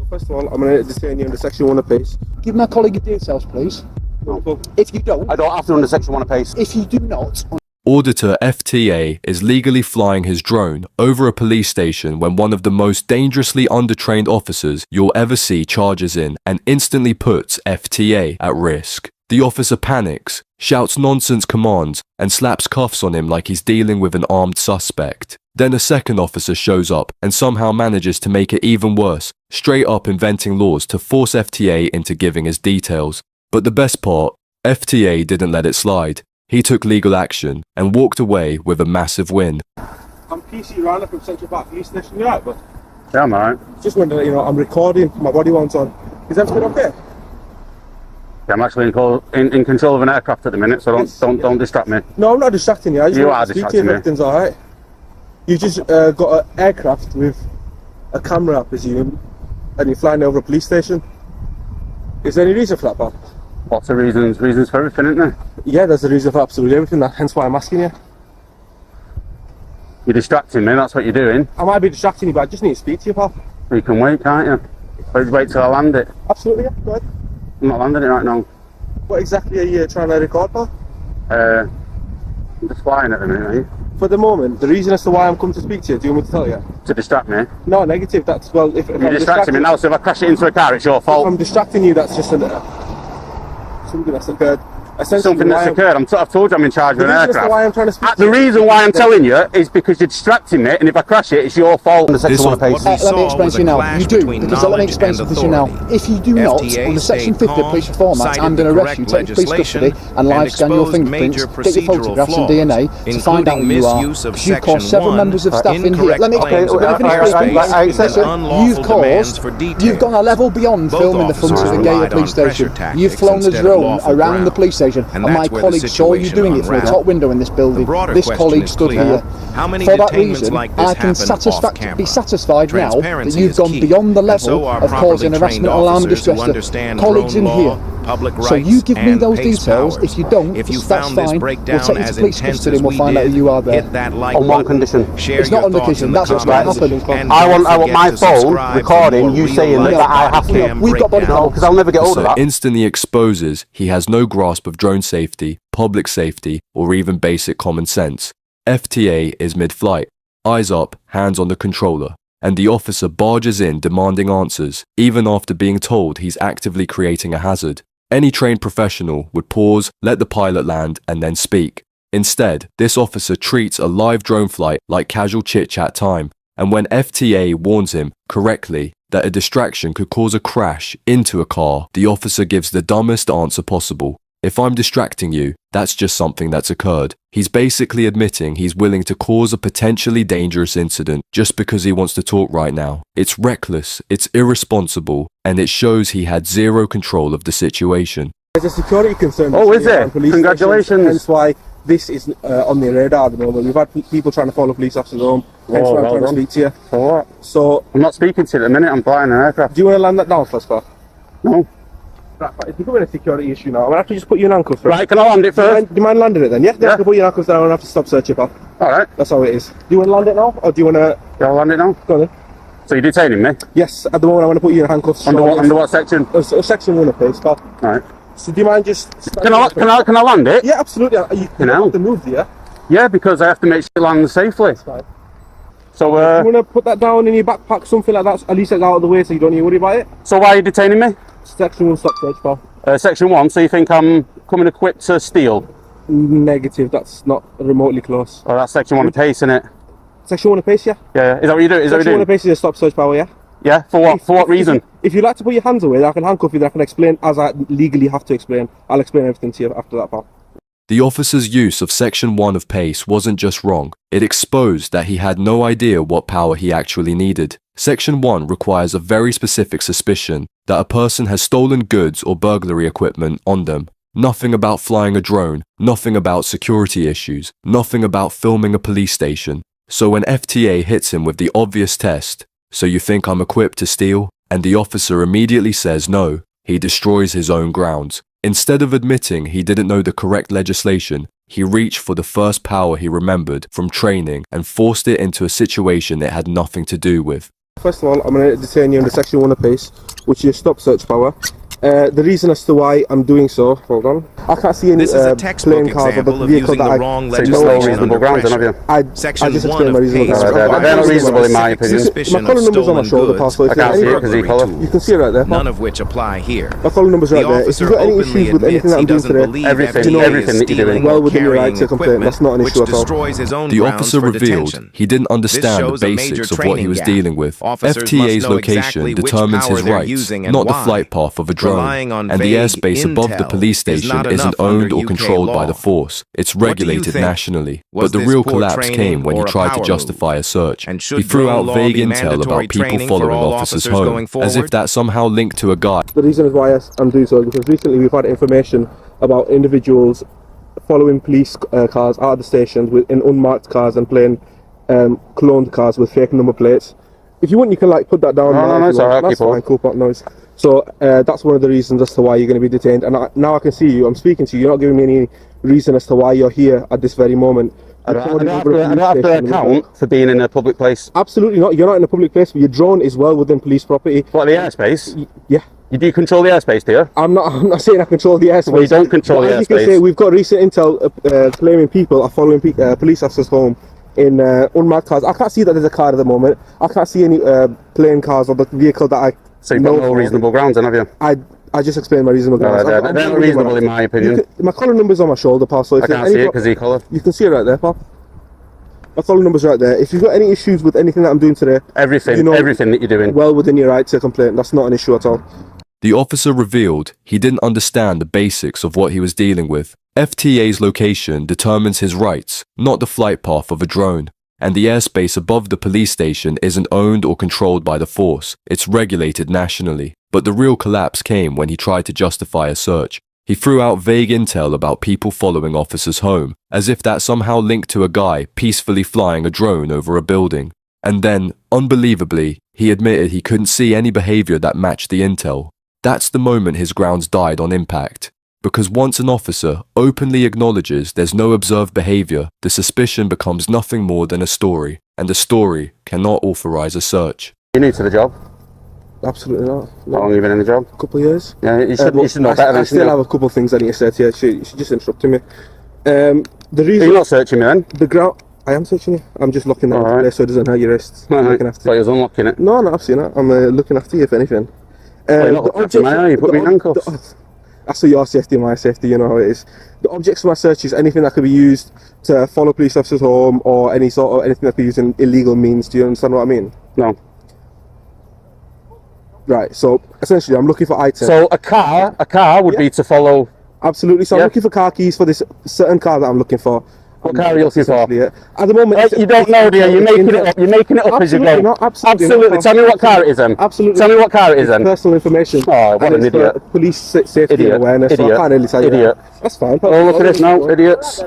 First of all, I'm going to detain you under Section 1 apace. Give my colleague your details, please. No. If you don't... I don't have to under Section 1 apace. If you do not... Auditor FTA is legally flying his drone over a police station when one of the most dangerously undertrained officers you'll ever see charges in and instantly puts FTA at risk. The officer panics, shouts nonsense commands, and slaps cuffs on him like he's dealing with an armed suspect. Then a second officer shows up and somehow manages to make it even worse, straight up inventing laws to force FTA into giving his details. But the best part, FTA didn't let it slide. He took legal action and walked away with a massive win. I'm PC Rana from Central Park Police Station, you alright, bud? Yeah, I'm alright. Just wondering, I'm recording, my body warm's on. Is everything okay? Yeah, I'm actually in control of an aircraft at the minute, so don't distract me. No, I'm not distracting you. I just you want are to speak to distracting you if me. everything's alright. You just got an aircraft with a camera, I presume, and you're flying over a police station. Is there any reason for that, pal? Lots of reasons for everything, isn't there? Yeah, there's a reason for absolutely everything, hence why I'm asking you. You're distracting me, that's what you're doing. I might be distracting you, but I just need to speak to you, pal. You can wait, can't you? Please wait till I land it. Absolutely, yeah, go ahead. I'm not landing it right now. What exactly are you trying to record, pal? I'm just flying at the minute, mate. For the moment, the reason as to why I'm coming to speak to you, do you want me to tell you? To distract me? No, negative, that's, well, if You're distracting me now, so if I crash it into a car, it's your If fault. I'm distracting you, that's just something that's occurred. Something that's occurred. I've told you I'm in charge of an aircraft. Why I'm trying to speak to The you. reason why I'm telling you is because you're distracting me, and if I crash it, it's your fault. Under Section 1 apace. Let me explain to you now. You do, because let me explain something to you now. If you do not, under Section 50 of Police Reform Act, I'm going to arrest you, take you to police custody, and live scan your fingerprints, get your photographs and DNA to find out who you are. Because you've caused several members of staff in here. Let me explain. You've gone a level beyond filming the front of the gate of the police station. You've flown the drone around the police station, and my colleague saw you doing it from the top window in this building. This colleague stood here. For that reason, I can be satisfied now that you've gone beyond the level of causing harassment, alarm and distress to colleagues in here. So you give me those details. If you don't, that's fine. We'll take you to police custody and we'll find out who you are there. On one condition. It's not on condition, that's what's going to happen. I want my phone recording you saying that I have to. We've got body No, because I'll never get hold of that. Instantly exposes he has no grasp of drone safety, public safety, or even basic common sense. FTA is mid-flight, eyes up, hands on the controller, and the officer barges in demanding answers, even after being told he's actively creating a hazard. Any trained professional would pause, let the pilot land, and then speak. Instead, this officer treats a live drone flight like casual chit-chat time, and when FTA warns him, correctly, that a distraction could cause a crash into a car, the officer gives the dumbest answer possible. If I'm distracting you, that's just something that's occurred. He's basically admitting he's willing to cause a potentially dangerous incident just because he wants to talk right now. It's reckless, it's irresponsible, and it shows he had zero control of the situation. There's a security concern. Oh, is it? Congratulations. Hence why this is on the radar at the moment. We've had people trying to follow police officers home. Hence why I'm trying to speak to you. For what? So, I'm not speaking to you at the minute, I'm flying an aircraft. do you want to land that down first, pal? No. Right, it's becoming a security issue now. I'm going to have to just put you in handcuffs first. Right, can I land it first? Do you mind landing it then? Yeah? Yeah. I can put you in handcuffs then. I'm going to have to stop searching, pal. Alright. That's how it is. Do you want to land it now? Or do you want to... Can I land it now? Go on then. So you're detaining me? Yes, at the moment I'm going to put you in handcuffs. Under what section? Section 1 of pace, pal. Alright. So do you mind just... Can I land it? Yeah, absolutely. You don't have to move, do you? Yeah, because I have to make sure it lands safely. That's fine. So, you want to put that down in your backpack, something like that, at least it's out of the way so you don't need to worry about it? so why are you detaining me? Section 1 stop search, pal. Section 1, so you think I'm coming equipped to steal? Negative, that's not remotely close. Oh, that's Section 1 of pace, isn't it? Section 1 of pace, yeah? Yeah, is that what you do? Is that what Section you 1 of do? pace is a stop search power, yeah? Yeah, for what? For what reason? If you like to put your hands away, I can handcuff you, then I can explain as I legally have to explain. I'll explain everything to you after that, pal. The officer's use of Section 1 of PACE wasn't just wrong, it exposed that he had no idea what power he actually needed. Section 1 requires a very specific suspicion that a person has stolen goods or burglary equipment on them. Nothing about flying a drone, nothing about security issues, nothing about filming a police station. So when FTA hits him with the obvious test, "So you think I'm equipped to steal?" and the officer immediately says no, he destroys his own grounds. Instead of admitting he didn't know the correct legislation, he reached for the first power he remembered from training and forced it into a situation it had nothing to do with. First of all, I'm going to detain you under section 1 of PACE, which is stop search power. The reason as to why I'm doing so, hold on. I can't see any playing cards or the vehicle that I... So you know reasonable grounds, then, have you? I just explained my reasonable grounds. They're not reasonable in my opinion. My collar number's on my shoulder, pal, so I can't see it because he collar. You can see it right there, pal. None of which apply here. My collar number's right there. If you've got any issues with anything that I'm doing today, everything that you're doing, well within your right to complain. That's not an issue at all. The officer revealed he didn't understand the basics of what he was dealing with. FTA's location determines his rights, not the flight path of a drone, and the airspace above the police station isn't owned or controlled by the force. It's regulated nationally. But the real collapse came when he tried to justify a search. He threw out vague intel about people following officers home, as if that somehow linked to a guy. The reason why I'm doing so is because recently we've had information about individuals following police cars out of the stations in unmarked cars and playing cloned cars with fake number plates. If you want, you can like put that down. No, it's alright. That's fine, cool, noise. So that's one of the reasons as to why you're going to be detained. And now I can see you. I'm speaking to you. You're not giving me any reason as to why you're here at this very moment. I don't have to account for being in a public place. Absolutely not. You're not in a public place, but your drone is well within police property. What, the airspace? Yeah. You do control the airspace, do you? I'm not saying I control the airspace. Well, you don't control the airspace. As you can say, we've got recent intel claiming people are following police officers home in unmarked cars. I can't see that there's a car at the moment. I can't see any playing cars or the vehicle that I So you've got no reasonable grounds then, have you? I just explained my reasonable grounds. No, they're not reasonable in my opinion. My collar number's on my shoulder, pal. So if I can't see it because he collar. You can see it right there, pal. My collar number's right there. If you've got any issues with anything that I'm doing today, everything that you're doing, well within your right to complain. That's not an issue at all. The officer revealed he didn't understand the basics of what he was dealing with. FTA's location determines his rights, not the flight path of a drone. And the airspace above the police station isn't owned or controlled by the force. It's regulated nationally. But the real collapse came when he tried to justify a search. He threw out vague intel about people following officers home, as if that somehow linked to a guy peacefully flying a drone over a building. And then, unbelievably, he admitted he couldn't see any behavior that matched the intel. That's the moment his grounds died on impact. Because once an officer openly acknowledges there's no observed behavior, the suspicion becomes nothing more than a story, and the story cannot authorize a search. You're new to the job? Absolutely not. How long have you been in the job? A couple of years. Yeah, you should know better than I still have a couple of things I need to say to you. She just interrupted me. The reason... You're not searching me then? The ground... I am searching you. I'm just locking that up there so it doesn't hurt your wrists. Looking after you. I was unlocking it. No, I've seen that. I'm looking after you if anything. You're not looking after my eye, you put me in handcuffs. That's for your safety and my safety, you know how it is. The objects of my search is anything that could be used to follow police officers home or anything that could be used in illegal means. Do you understand what I mean? No. Right, so essentially I'm looking for items. So a car would be to follow... Absolutely, so I'm looking for car keys for this certain car that I'm looking for. What car are you looking for? At the moment... you don't know, do you? You're making it up. You're making it up as you go. Not, absolutely. Tell me what car it is then. Absolutely. Tell me what car it is then. Personal information. Oh, what an idiot. Police safety and awareness. So I can't really tell you that. That's fine. Oh, look at this now, idiots.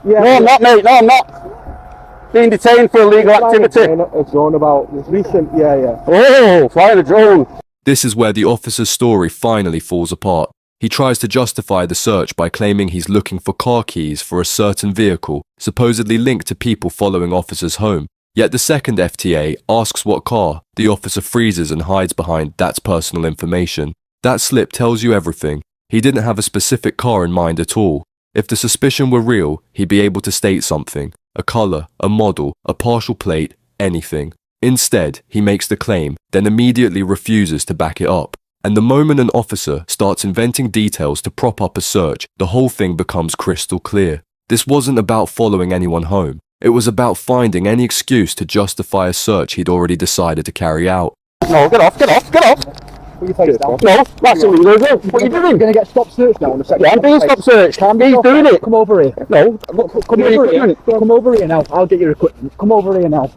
Yeah. No, I'm not, mate. No, I'm not. Being detained for illegal activity. A drone about recent... Yeah. Oh, flying a drone. This is where the officer's story finally falls apart. He tries to justify the search by claiming he's looking for car keys for a certain vehicle, supposedly linked to people following officers home. Yet the second FTA asks what car, the officer freezes and hides behind "that's personal information." That slip tells you everything. He didn't have a specific car in mind at all. If the suspicion were real, he'd be able to state something. A colour, a model, a partial plate, anything. Instead, he makes the claim, then immediately refuses to back it up. And the moment an officer starts inventing details to prop up a search, the whole thing becomes crystal clear. This wasn't about following anyone home. It was about finding any excuse to justify a search he'd already decided to carry out. No, get off. Put your face down. No, that's illegal. What are you doing? You're going to get stop search now on the second. Yeah, I'm doing stop search. He's doing it. Come over here. No, come over here. Come over here now. I'll get your equipment. Come over here now.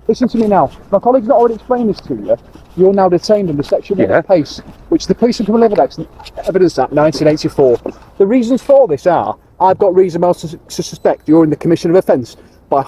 Listen to me now. My colleague's not already explained this to you. You're now detained under Section 1 of PACE, which the Police and Criminal Evidence Act 1984. The reasons for this are, I've got reason to suspect you're in the commission of offence by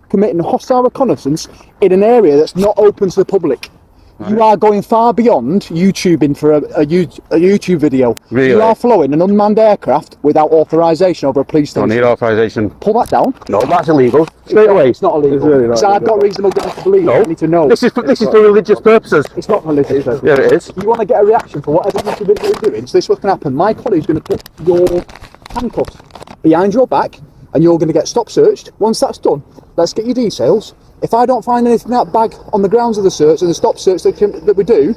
committing hostile reconnaissance in an area that's not open to the public. You are going far beyond YouTubing for a YouTube video. Really? You are flying an unmanned aircraft without authorisation over a police station. Don't need authorisation. Pull that down. No, that's illegal. Straight away. It's not illegal. It's really not So I've illegal. got reasonable grounds to believe. No. I need to know. This is for religious purposes. It's not religious. Yeah, it is. You want to get a reaction for whatever YouTube video you're doing. So this is what's going to happen. My colleague's going to put your handcuffs behind your back, and you're going to get stop searched. Once that's done, let's get your details. If I don't find anything in that bag on the grounds of the search and the stop search that we do,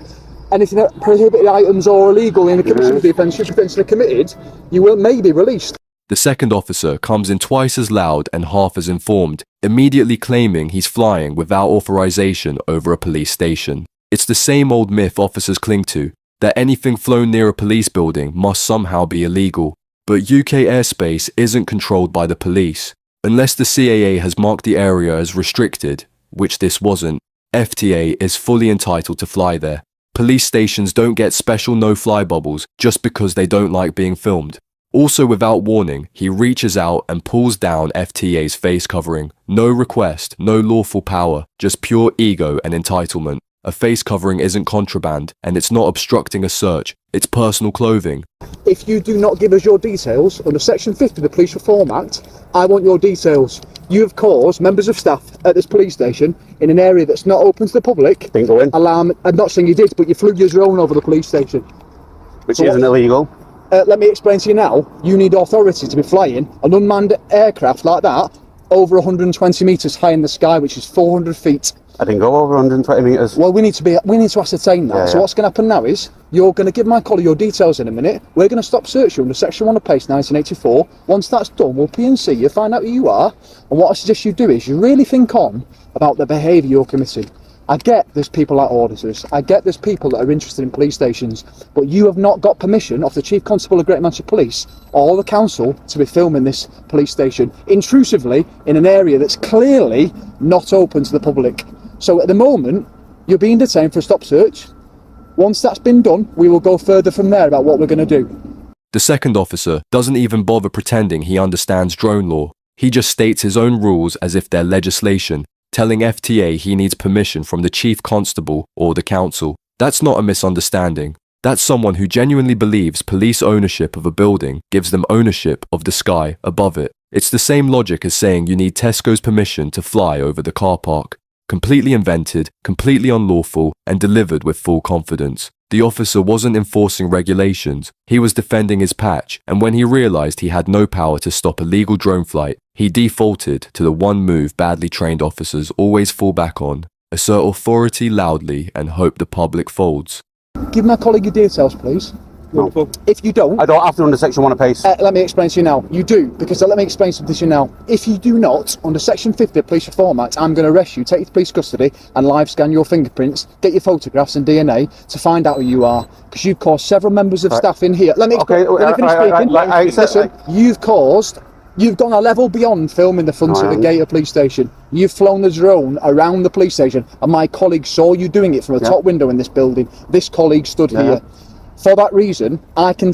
anything that prohibited items or illegal in the commission of the offence should be potentially committed, you may be released. The second officer comes in twice as loud and half as informed, immediately claiming he's flying without authorization over a police station. It's the same old myth officers cling to, that anything flown near a police building must somehow be illegal. But UK airspace isn't controlled by the police. Unless the CAA has marked the area as restricted, which this wasn't, FTA is fully entitled to fly there. Police stations don't get special no-fly bubbles just because they don't like being filmed. Also, without warning, he reaches out and pulls down FTA's face covering. No request, no lawful power, just pure ego and entitlement. A face covering isn't contraband, and it's not obstructing a search. It's personal clothing. If you do not give us your details under Section 50 of the Police Reform Act, I want your details. You have caused members of staff at this police station in an area that's not open to the public. Didn't go in. Alarm. I'm not saying you did, but you flew your drone over the police station. Which isn't illegal. Let me explain to you now. You need authority to be flying an unmanned aircraft like that over 120 metres high in the sky, which is 400 feet. I didn't go over 120 metres. Well, we need to ascertain that. Yeah, so what's going to happen now is you're going to give my colleague your details in a minute. We're going to stop search you under Section 1 of PACE 1984. Once that's done, we'll P&C you, find out who you are, and what I suggest you do is you really think on about the behaviour you're committing. I get there's people like auditors, I get there's people that are interested in police stations, but you have not got permission off the Chief Constable of Greater Manchester Police or the Council to be filming this police station intrusively in an area that's clearly not open to the public. So at the moment, you're being detained for a stop search. Once that's been done, we will go further from there about what we're going to do. The second officer doesn't even bother pretending he understands drone law. He just states his own rules as if they're legislation, telling FTA he needs permission from the Chief Constable or the Council. That's not a misunderstanding. That's someone who genuinely believes police ownership of a building gives them ownership of the sky above it. It's the same logic as saying you need Tesco's permission to fly over the car park. Completely invented, completely unlawful, and delivered with full confidence. The officer wasn't enforcing regulations, he was defending his patch, and when he realised he had no power to stop illegal drone flight, he defaulted to the one move badly trained officers always fall back on: assert authority loudly and hope the public folds. Give my colleague your details, please. No. If you don't... I don't have to under Section 1 of PACE. let me explain to you now. You do, because let me explain something to you now. If you do not, under Section 50 of Police Reform Act, I'm going to arrest you, take you to police custody, and live scan your fingerprints, get your photographs and DNA to find out who you are. Because you've caused several members of staff in here. Let me explain. Let me finish speaking. Listen, you've gone a level beyond filming the front of the gate of police station. You've flown the drone around the police station, and my colleague saw you doing it from a top window in this building. This colleague stood here. For that reason, I can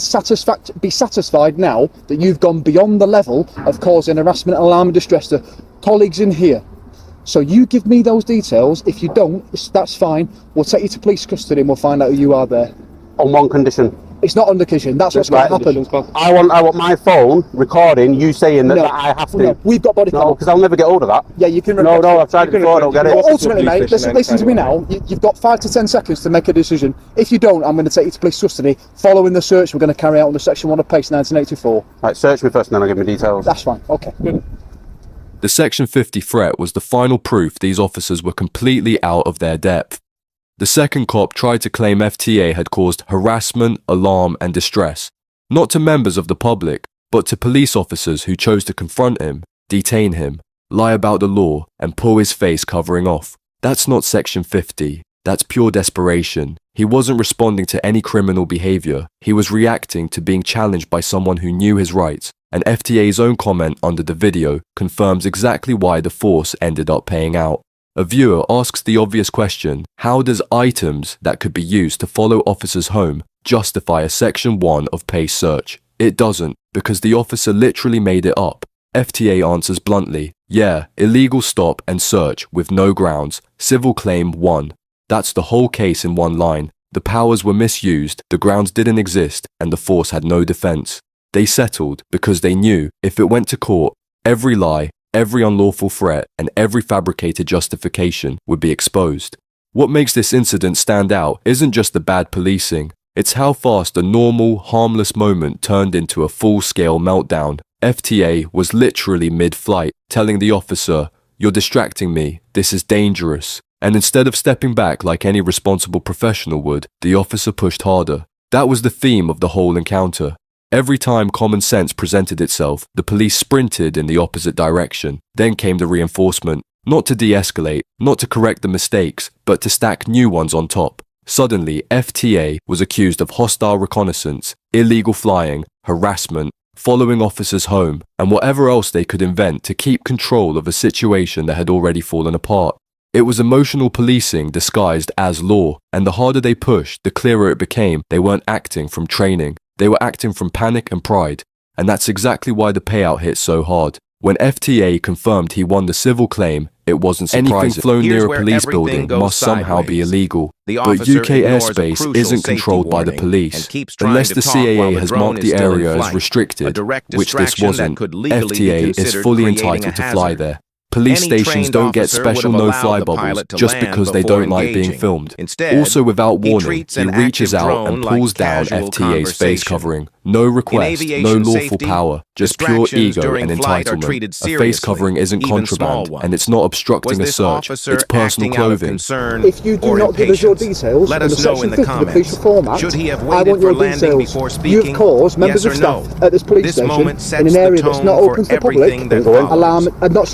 be satisfied now that you've gone beyond the level of causing harassment, alarm and distress to colleagues in here. So you give me those details. If you don't, that's fine. We'll take you to police custody and we'll find out who you are there. On one condition. It's not under condition. That's what's going to happen. I want my phone recording you saying that I have to. No, we've got body cam. No, because I'll never get hold of that. Yeah, you can. No, I've tried it before. I don't get it. Well, ultimately, mate, listen to me now. You've got 5 to 10 seconds to make a decision. If you don't, I'm going to take you to police custody. Following the search, we're going to carry out under Section 1 of PACE 1984. Right, search me first, and then I'll give me details. That's fine. Okay. The Section 50 threat was the final proof these officers were completely out of their depth. The second cop tried to claim FTA had caused harassment, alarm and distress, not to members of the public, but to police officers who chose to confront him, detain him, lie about the law and pull his face covering off. That's not Section 50, that's pure desperation. He wasn't responding to any criminal behaviour, he was reacting to being challenged by someone who knew his rights, and FTA's own comment under the video confirms exactly why the force ended up paying out. A viewer asks the obvious question, how does items that could be used to follow officers home justify a Section 1 of PACE search? It doesn't, because the officer literally made it up. FTA answers bluntly, yeah, illegal stop and search with no grounds, civil claim 1. That's the whole case in one line. The powers were misused, the grounds didn't exist, and the force had no defense. They settled because they knew if it went to court, every lie, every unlawful threat, and every fabricated justification would be exposed. What makes this incident stand out isn't just the bad policing, it's how fast a normal, harmless moment turned into a full-scale meltdown. FTA was literally mid-flight, telling the officer, "You're distracting me, this is dangerous." And instead of stepping back like any responsible professional would, the officer pushed harder. That was the theme of the whole encounter. Every time common sense presented itself, the police sprinted in the opposite direction. Then came the reinforcement, not to de-escalate, not to correct the mistakes, but to stack new ones on top. Suddenly, FTA was accused of hostile reconnaissance, illegal flying, harassment, following officers home, and whatever else they could invent to keep control of a situation that had already fallen apart. It was emotional policing disguised as law, and the harder they pushed, the clearer it became they weren't acting from training. They were acting from panic and pride, and that's exactly why the payout hit so hard. When FTA confirmed he won the civil claim, it wasn't surprising. Anything flown near a police building must somehow be illegal. But UK airspace isn't controlled by the police. Unless the CAA has marked the area as restricted, which this wasn't, FTA is fully entitled to fly there. Police stations don't get special no-fly bubbles just because they don't like being filmed. Also, without warning, he reaches out and pulls down FTA's face covering. No request, no lawful power, just pure ego and entitlement. A face covering isn't contraband, and it's not obstructing a search, it's personal clothing. If you do not give us your details under Section 50 of the Police Reform Act, I want your details. You have caused members of staff at this police station in an area that's not open to the public alarm and not